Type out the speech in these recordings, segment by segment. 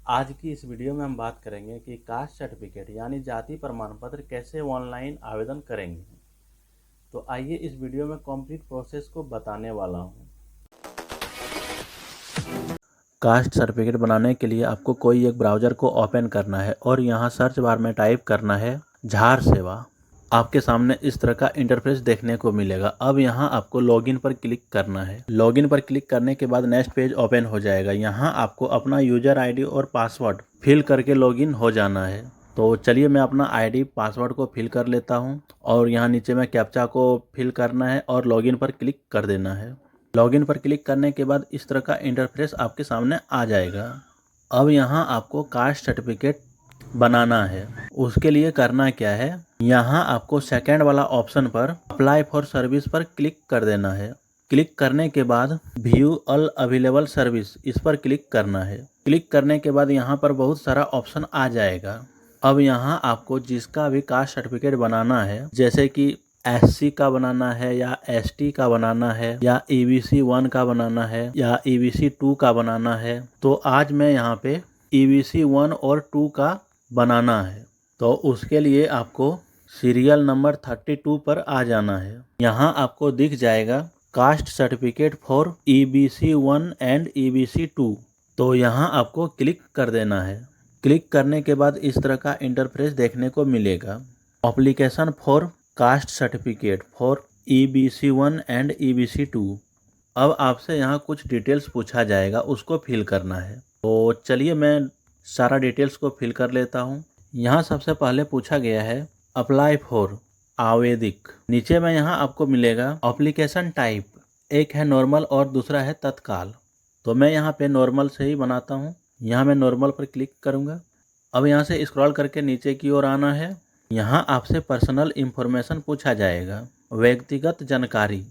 आज की इस वीडियो में हम बात करेंगे कि कास्ट सर्टिफिकेट यानी जाति प्रमाण पत्र कैसे ऑनलाइन आवेदन करेंगे। तो आइए इस वीडियो में कंप्लीट प्रोसेस को बताने वाला हूं। कास्ट सर्टिफिकेट बनाने के लिए आपको कोई एक ब्राउज़र को ओपन करना है और यहां सर्च बार में टाइप करना है झार सेवा। आपके सामने इस तरह का इंटरफेस देखने को मिलेगा। अब यहाँ आपको लॉगिन पर क्लिक करना है। लॉगिन पर क्लिक करने के बाद नेक्स्ट पेज ओपन हो जाएगा। यहाँ आपको अपना यूजर आईडी और पासवर्ड फिल करके लॉगिन हो जाना है। तो चलिए मैं अपना आईडी पासवर्ड को फिल कर लेता हूँ और यहाँ नीचे में कैप्चा को फिल करना है और लॉगिन पर क्लिक कर देना है। लॉगिन पर क्लिक करने के बाद इस तरह का इंटरफेस आपके सामने आ जाएगा। अब यहाँ आपको कास्ट सर्टिफिकेट बनाना है। उसके लिए करना क्या है, यहाँ आपको सेकंड वाला ऑप्शन पर अप्लाई फॉर सर्विस पर क्लिक कर देना है। क्लिक करने के बाद व्यू ऑल अवेलेबल सर्विस इस पर क्लिक करना है। क्लिक करने के बाद यहाँ पर बहुत सारा ऑप्शन आ जाएगा। अब यहाँ आपको जिसका भी कास्ट सर्टिफिकेट बनाना है, जैसे कि एससी का बनाना है या एसटी का बनाना है या ईबीसी 1 का बनाना है या ईबीसी 2 का बनाना है, तो आज मैं यहाँ पे ईबीसी 1 और 2 का बनाना है। तो उसके लिए आपको सीरियल नंबर 32 पर आ जाना है। यहाँ आपको दिख जाएगा caste certificate for EBC 1 and EBC 2। तो यहाँ आपको क्लिक कर देना है। क्लिक करने के बाद इस तरह का इंटरफेस देखने को मिलेगा। Application for caste certificate for EBC 1 and EBC 2। अब आपसे यहाँ कुछ डिटेल्स पूछा जाएगा, उसको फिल करना है। तो चलिए मैं सारा डिटेल्स को फिल कर लेता हूँ। यहाँ सबसे पहले पूछा गया है अप्लाई फॉर आवेदिक। नीचे में यहाँ आपको मिलेगा एप्लीकेशन टाइप, एक है नॉर्मल और दूसरा है तत्काल। तो मैं यहाँ पे नॉर्मल से ही बनाता हूँ। यहाँ मैं नॉर्मल पर क्लिक करूँगा। अब यहाँ से स्क्रॉल करके नीचे की ओर आना है। यहाँ आपसे पर्सनल इंफॉर्मेशन पूछा जाएगा, व्यक्तिगत जानकारी,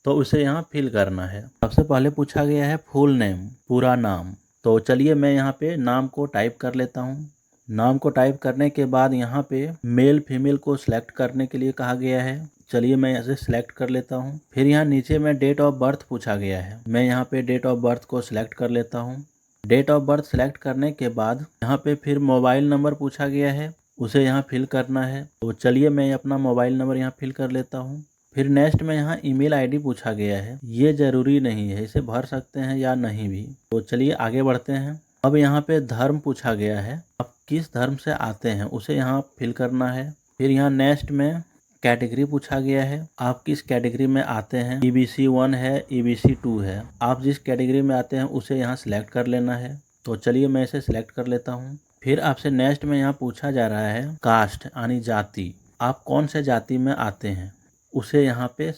तो उसे यहाँ फिल करना है। सबसे पहले पूछा गया है फुल नेम, पूरा नाम। तो चलिए मैं यहाँ पे नाम को टाइप कर लेता हूँ। नाम को टाइप करने के बाद यहाँ पे मेल फीमेल को सिलेक्ट करने के लिए कहा गया है। चलिए मैं ऐसे सिलेक्ट कर लेता हूँ। फिर यहाँ नीचे में डेट ऑफ बर्थ पूछा गया है। मैं यहाँ पे डेट ऑफ बर्थ को सिलेक्ट कर लेता हूँ। डेट ऑफ बर्थ सिलेक्ट करने के बाद यहाँ पे फिर मोबाइल नंबर पूछा गया है, उसे यहाँ फिल करना है। तो चलिए मैं अपना मोबाइल नंबर यहाँ फिल कर लेता हूँ। फिर नेक्स्ट में यहाँ ईमेल आईडी पूछा गया है। ये जरूरी नहीं है, इसे भर सकते हैं या नहीं भी। तो चलिए आगे बढ़ते हैं। अब यहाँ पे धर्म पूछा गया है, आप किस धर्म से आते हैं उसे यहाँ फिल करना है। फिर यहाँ नेक्स्ट में कैटेगरी पूछा गया है, आप किस कैटेगरी में आते हैं। ईबीसी 1 है, ईबीसी 2 है। आप जिस कैटेगरी में आते हैं उसे यहाँ सिलेक्ट कर लेना है। तो चलिए मैं इसे सिलेक्ट कर लेता हूँ। फिर आपसे नेक्स्ट में यहाँ पूछा जा रहा है कास्ट यानी जाति, आप कौन से जाति में आते हैं उसे यहाँ पे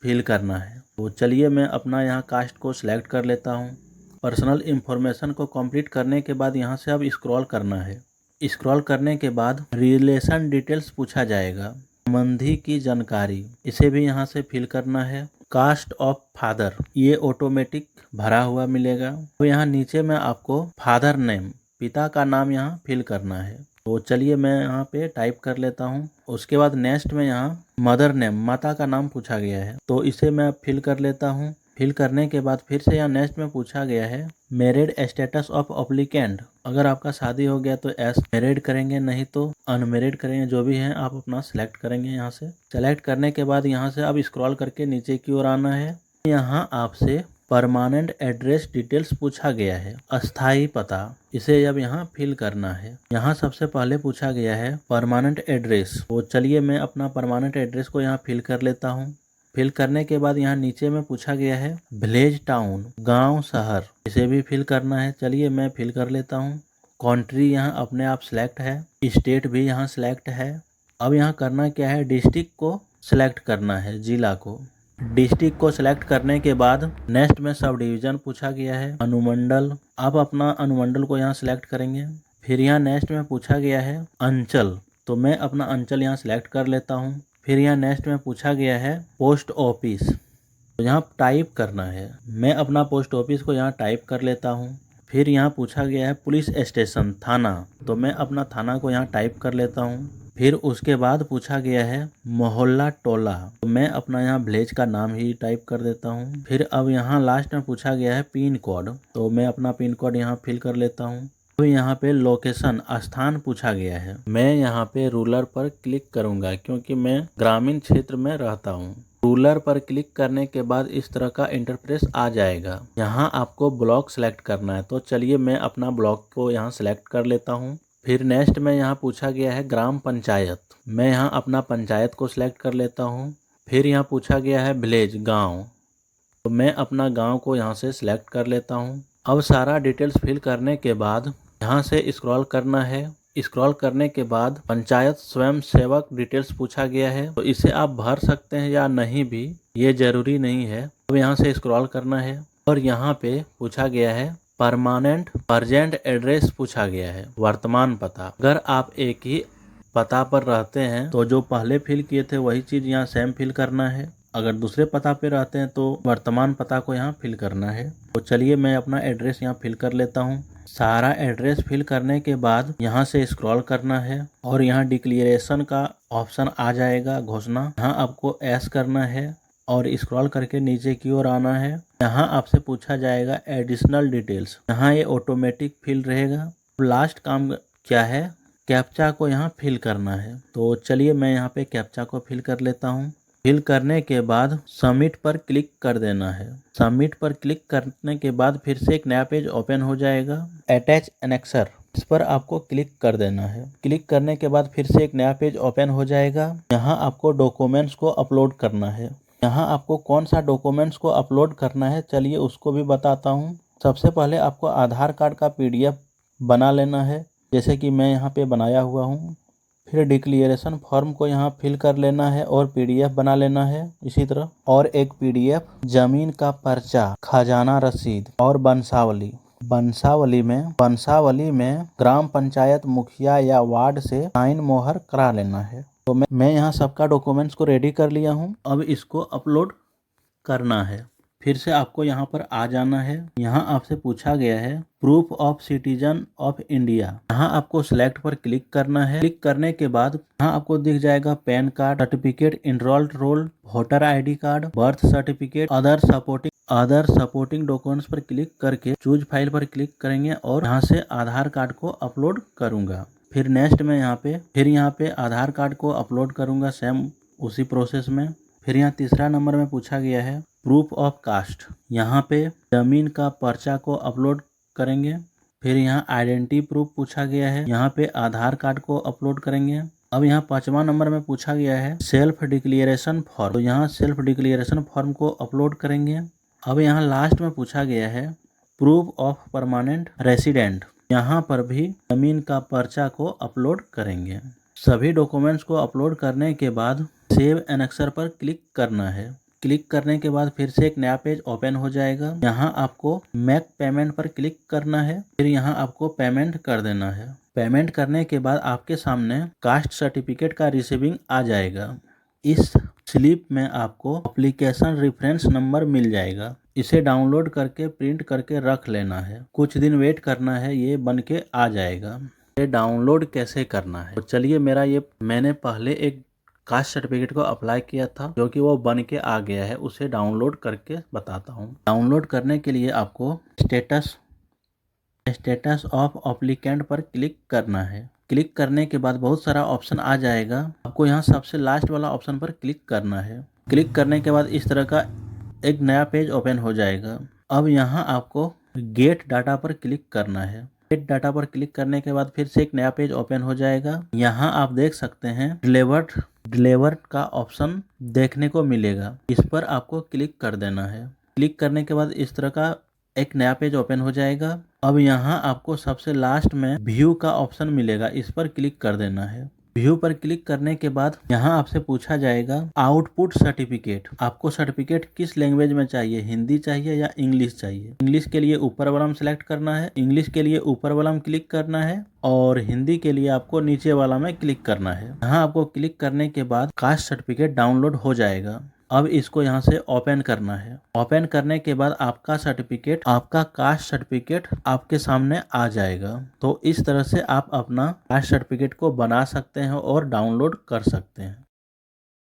फिल करना है। तो चलिए मैं अपना यहाँ कास्ट को सिलेक्ट कर लेता हूँ। पर्सनल इंफॉर्मेशन को कंप्लीट करने के बाद यहाँ से अब स्क्रॉल करना है। स्क्रॉल करने के बाद रिलेशन डिटेल्स पूछा जाएगा, संबंधी की जानकारी, इसे भी यहाँ से फिल करना है। कास्ट ऑफ फादर, ये ऑटोमेटिक भरा हुआ मिलेगा। तो यहाँ नीचे में आपको फादर नेम, पिता का नाम यहाँ फिल करना है। तो चलिए मैं यहाँ पे टाइप कर लेता हूँ। उसके बाद नेक्स्ट में यहाँ मदर नेम, माता का नाम पूछा गया है, तो इसे मैं फिल कर लेता हूँ। फिल करने के बाद फिर से यहाँ नेक्स्ट में पूछा गया है मैरिड स्टेटस ऑफ एप्लीकेंट, अगर आपका शादी हो गया तो एस मैरिड करेंगे, नहीं तो अनमेरिड करेंगे। जो भी है आप अपना सिलेक्ट करेंगे। यहाँ से सेलेक्ट करने के बाद यहाँ से अब स्क्रॉल करके नीचे की ओर आना है। यहाँ आपसे परमानेंट एड्रेस डिटेल्स पूछा गया है, अस्थाई पता, इसे अब यहाँ फिल करना है। यहाँ सबसे पहले पूछा गया है परमानेंट एड्रेस। तो चलिए मैं अपना परमानेंट एड्रेस को यहाँ फिल कर लेता हूँ। फिल करने के बाद यहाँ नीचे में पूछा गया है विलेज टाउन, गांव शहर, इसे भी फिल करना है। चलिए मैं फिल कर लेता हूँ। कंट्री यहाँ अपने आप सिलेक्ट है, स्टेट भी यहाँ सिलेक्ट है। अब यहाँ करना क्या है, डिस्ट्रिक्ट को सिलेक्ट करना है, जिला को। डिस्ट्रिक्ट को सिलेक्ट करने के बाद नेक्स्ट में सब डिवीजन पूछा गया है, अनुमंडल, आप अपना अनुमंडल को यहाँ सिलेक्ट करेंगे। फिर यहाँ नेक्स्ट में पूछा गया है अंचल, तो मैं अपना अंचल यहाँ सिलेक्ट कर लेता हूँ। फिर यहाँ नेक्स्ट में पूछा गया है पोस्ट ऑफिस, तो यहाँ टाइप करना है। मैं अपना पोस्ट ऑफिस को यहाँ टाइप कर लेता हूँ। फिर यहाँ पूछा गया है पुलिस स्टेशन, थाना, तो मैं अपना थाना को यहाँ टाइप कर लेता हूँ। फिर उसके बाद पूछा गया है मोहल्ला टोला, तो मैं अपना यहाँ विलेज का नाम ही टाइप कर देता हूँ। फिर अब यहाँ लास्ट में पूछा गया है पिन कोड, तो मैं अपना पिन कोड यहाँ फिल कर लेता हूँ। तो यहाँ पे लोकेशन स्थान पूछा गया है। मैं यहाँ पे रूरल पर क्लिक करूँगा क्योंकि मैं ग्रामीण क्षेत्र में रहता हूँ। रूरल पर क्लिक करने के बाद इस तरह का इंटरफेस आ जाएगा। यहाँ आपको ब्लॉक सेलेक्ट करना है, तो चलिए मैं अपना ब्लॉक को यहाँ सेलेक्ट कर लेता हूँ। फिर नेक्स्ट में यहाँ पूछा गया है ग्राम पंचायत। मैं यहाँ अपना पंचायत को सिलेक्ट कर लेता हूँ। फिर यहाँ पूछा गया है विलेज, गाँव, तो मैं अपना गांव को यहाँ से सिलेक्ट कर लेता हूँ। अब सारा डिटेल्स फिल करने के बाद यहाँ से स्क्रॉल करना है। स्क्रॉल करने के बाद पंचायत स्वयं सेवक डिटेल्स पूछा गया है, तो इसे आप भर सकते हैं या नहीं भी, ये जरूरी नहीं है। अब यहाँ से स्क्रॉल करना है और यहाँ पे पूछा गया है परमानेंट प्रेजेंट एड्रेस पूछा गया है, वर्तमान पता। अगर आप एक ही पता पर रहते हैं तो जो पहले फिल किए थे वही चीज़ यहाँ सेम फिल करना है। अगर दूसरे पता पे रहते हैं तो वर्तमान पता को यहाँ फिल करना है। तो चलिए मैं अपना एड्रेस यहाँ फिल कर लेता हूँ। सारा एड्रेस फिल करने के बाद यहाँ से स्क्रॉल करना है और यहाँ डिक्लेरेशन का ऑप्शन आ जाएगा, घोषणा। यहाँ आपको एस करना है और स्क्रॉल करके नीचे की ओर आना है। यहाँ आपसे पूछा जाएगा एडिशनल डिटेल्स, यहाँ ये ऑटोमेटिक फिल रहेगा। लास्ट काम क्या है, कैप्चा को यहाँ फिल करना है। तो चलिए मैं यहाँ पे कैप्चा को फिल कर लेता हूँ। फिल करने के बाद सबमिट पर क्लिक कर देना है। सबमिट पर क्लिक करने के बाद फिर से एक नया पेज ओपन हो जाएगा, अटैच एनेक्सर, इस पर आपको क्लिक कर देना है। क्लिक करने के बाद फिर से एक नया पेज ओपन हो जाएगा। यहाँ आपको डॉक्यूमेंट्स को अपलोड करना है। यहाँ आपको कौन सा डॉक्यूमेंट्स को अपलोड करना है चलिए उसको भी बताता हूँ। सबसे पहले आपको आधार कार्ड का PDF बना लेना है, जैसे कि मैं यहाँ पे बनाया हुआ हूँ। फिर डिक्लेरेशन फॉर्म को यहाँ फिल कर लेना है और PDF बना लेना है इसी तरह। और एक PDF जमीन का पर्चा, खजाना रसीद और वंशावली में ग्राम पंचायत मुखिया या वार्ड से साइन मोहर करा लेना है। तो मैं यहाँ सबका डॉक्यूमेंट्स को रेडी कर लिया हूँ। अब इसको अपलोड करना है। फिर से आपको यहाँ पर आ जाना है। यहाँ आपसे पूछा गया है proof of citizen of India, यहाँ आपको सिलेक्ट पर क्लिक करना है। क्लिक करने के बाद यहाँ आपको दिख जाएगा PAN card, certificate, enrolled roll, voter ID card, birth certificate, other supporting documents पर क्लिक करके चूज फाइल पर क्लिक करेंगे और यहाँ से आधार कार्ड को अपलोड करूंगा। फिर नेक्स्ट में यहाँ पे आधार कार्ड को अपलोड करूंगा सेम उसी प्रोसेस में। फिर यहाँ तीसरा नंबर में पूछा गया है प्रूफ ऑफ कास्ट, यहाँ पे जमीन का पर्चा को अपलोड करेंगे। फिर यहाँ आइडेंटिटी प्रूफ पूछा गया है, यहाँ पे आधार कार्ड को अपलोड करेंगे। अब यहाँ 5वां नंबर में पूछा गया है सेल्फ डिक्लेरेशन फॉर्म, तो यहाँ सेल्फ डिक्लेरेशन फॉर्म को अपलोड करेंगे। अब यहाँ लास्ट में पूछा गया है प्रूफ ऑफ परमानेंट रेसिडेंट, यहाँ पर भी जमीन का पर्चा को अपलोड करेंगे। सभी डॉक्यूमेंट्स को अपलोड करने के बाद सेव एनेक्सर पर क्लिक करना है। क्लिक करने के बाद फिर से एक नया पेज ओपन हो जाएगा। यहाँ आपको मेक पेमेंट पर क्लिक करना है। फिर यहाँ आपको पेमेंट कर देना है। पेमेंट करने के बाद आपके सामने कास्ट सर्टिफिकेट का रिसीविंग आ जाएगा। इस स्लिप में आपको एप्लीकेशन रेफरेंस नंबर मिल जाएगा। इसे डाउनलोड करके प्रिंट करके रख लेना है। कुछ दिन वेट करना है, ये बन के आ जाएगा। ये डाउनलोड कैसे करना है तो चलिए मैंने पहले एक कास्ट सर्टिफिकेट को अप्लाई किया था जो कि वो बन के आ गया है, उसे डाउनलोड करके बताता हूँ। डाउनलोड करने के लिए आपको स्टेटस ऑफ एप्लीकेंट पर क्लिक करना है। क्लिक करने के बाद बहुत सारा ऑप्शन आ जाएगा। आपको यहाँ सबसे लास्ट वाला ऑप्शन पर क्लिक करना है। क्लिक करने के बाद इस तरह का एक नया पेज ओपन हो जाएगा। अब यहाँ आपको गेट डाटा पर क्लिक करना है। गेट डाटा पर क्लिक करने के बाद फिर से एक नया पेज ओपन हो जाएगा। यहाँ आप देख सकते हैं डिलीवर्ड का ऑप्शन देखने को मिलेगा, इस पर आपको क्लिक कर देना है। क्लिक करने के बाद इस तरह का एक नया पेज ओपन हो जाएगा। अब यहाँ आपको सबसे लास्ट में व्यू का ऑप्शन मिलेगा, इस पर क्लिक कर देना है। व्यू पर क्लिक करने के बाद यहाँ आपसे पूछा जाएगा आउटपुट सर्टिफिकेट, आपको सर्टिफिकेट किस लैंग्वेज में चाहिए, हिंदी चाहिए या इंग्लिश चाहिए। इंग्लिश के लिए ऊपर वाला में सेलेक्ट करना है, इंग्लिश के लिए ऊपर वाला में क्लिक करना है और हिंदी के लिए आपको नीचे वाला में क्लिक करना है। यहाँ आपको क्लिक करने के बाद कास्ट सर्टिफिकेट डाउनलोड हो जाएगा। अब इसको यहाँ से ओपन करना है। ओपन करने के बाद आपका कास्ट सर्टिफिकेट आपके सामने आ जाएगा। तो इस तरह से आप अपना कास्ट सर्टिफिकेट को बना सकते हैं और डाउनलोड कर सकते हैं।